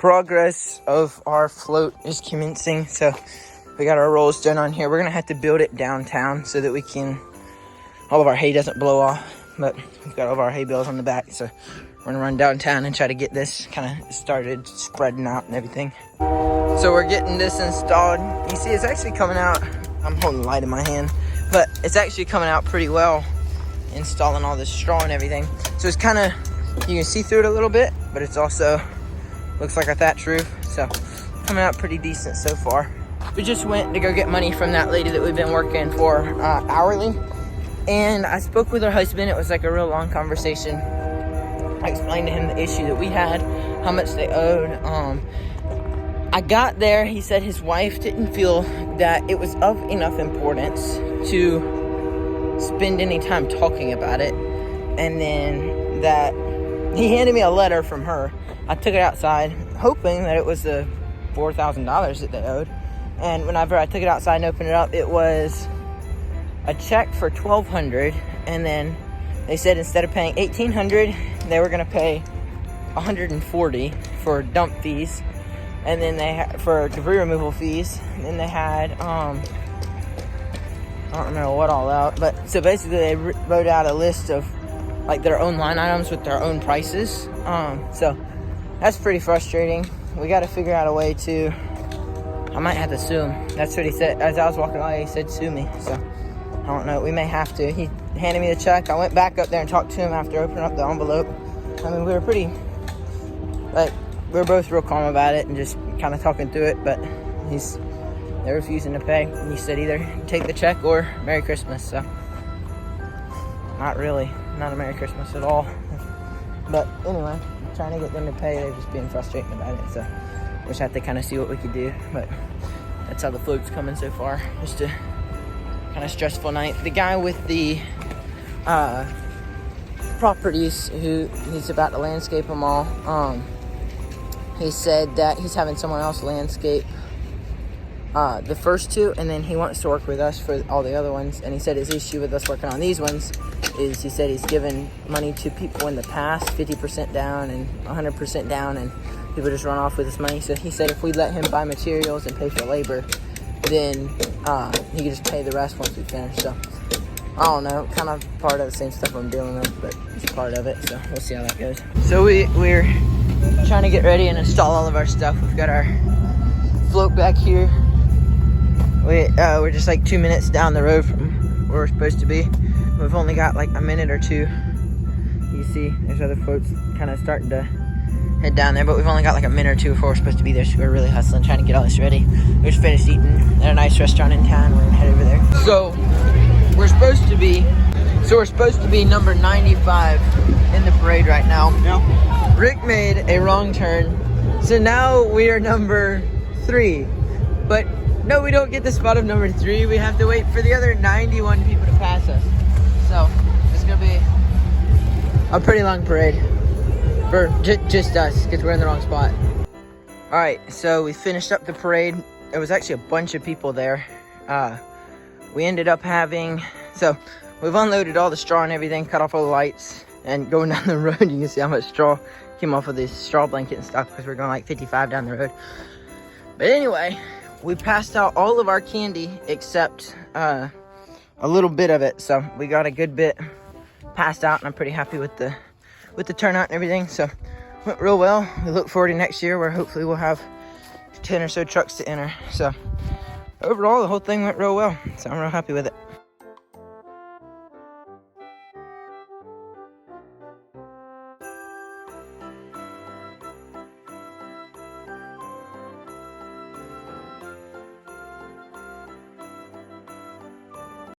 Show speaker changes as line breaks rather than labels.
progress of our float is commencing. So we got our rolls done on here. We're gonna have to build it downtown so that we can, all of our hay doesn't blow off, but we've got all of our hay bales on the back. So we're gonna run downtown and try to get this kind of started spreading out and everything. So we're getting this installed. You see it's actually coming out, I'm holding the light in my hand, but it's actually coming out pretty well, installing all this straw and everything. So it's kind of, you can see through it a little bit, but it's also looks like a thatch roof. So coming out pretty decent so far. We just went to go get money from that lady that we've been working for hourly, and I spoke with her husband. It was like a real long conversation. I explained to him the issue that we had, how much they owed. I got there, he said his wife didn't feel that it was of enough importance to spend any time talking about it, and then that he handed me a letter from her. I took it outside, hoping that it was the $4,000 that they owed. And whenever I took it outside and opened it up, it was a check for $1,200. And then they said instead of paying $1,800, they were gonna pay $140 for dump fees. And then they had for debris removal fees. And then they had, I don't remember what all out, but so basically they wrote out a list of like their own line items with their own prices. So that's pretty frustrating. We got to figure out a way to, I might have to sue him. That's what he said. As I was walking away, he said, sue me. So I don't know. We may have to. He handed me the check. I went back up there and talked to him after opening up the envelope. I mean, we were pretty, like, we were both real calm about it and just kind of talking through it. But they're refusing to pay. And he said either take the check or Merry Christmas. So not really. Not a Merry Christmas at all. But anyway, trying to get them to pay, they're just being frustrating about it. So we just have to kind of see what we could do. But that's how the float's coming so far. Just a kind of stressful night. The guy with the properties he's about to landscape them all, he said that he's having someone else landscape the first two, and then he wants to work with us for all the other ones. And he said his issue with us working on these ones is, he said he's given money to people in the past, 50% down and 100% down, and people just run off with this money. So he said if we let him buy materials and pay for labor, then he could just pay the rest once we finish. So I don't know, kind of part of the same stuff I'm dealing with, but it's part of it. So we'll see how that goes. So we're trying to get ready and install all of our stuff. We've got our float back here. We're just like 2 minutes down the road from where we're supposed to be. We've only got like a minute or two. You see, there's other floats kind of starting to head down there, but we've only got like a minute or two before we're supposed to be there, so we're really hustling, trying to get all this ready. We just finished eating at a nice restaurant in town. We're gonna head over there. So we're supposed to be number 95 in the parade right now. Yeah. Rick made a wrong turn, so now we are number 3. But no, we don't get the spot of number 3. We have to wait for the other 91 people to pass us. So it's gonna be a pretty long parade for just us, because we're in the wrong spot. All right, so we finished up the parade. There was actually a bunch of people there. We ended up having, so we've unloaded all the straw and everything, cut off all the lights, and going down the road, you can see how much straw came off of this straw blanket and stuff, because we're going like 55 down the road. But anyway, we passed out all of our candy except a little bit of it. So we got a good bit passed out, and I'm pretty happy with the turnout and everything. So went real well. We look forward to next year where hopefully we'll have 10 or so trucks to enter. So overall, the whole thing went real well. So I'm real happy with it.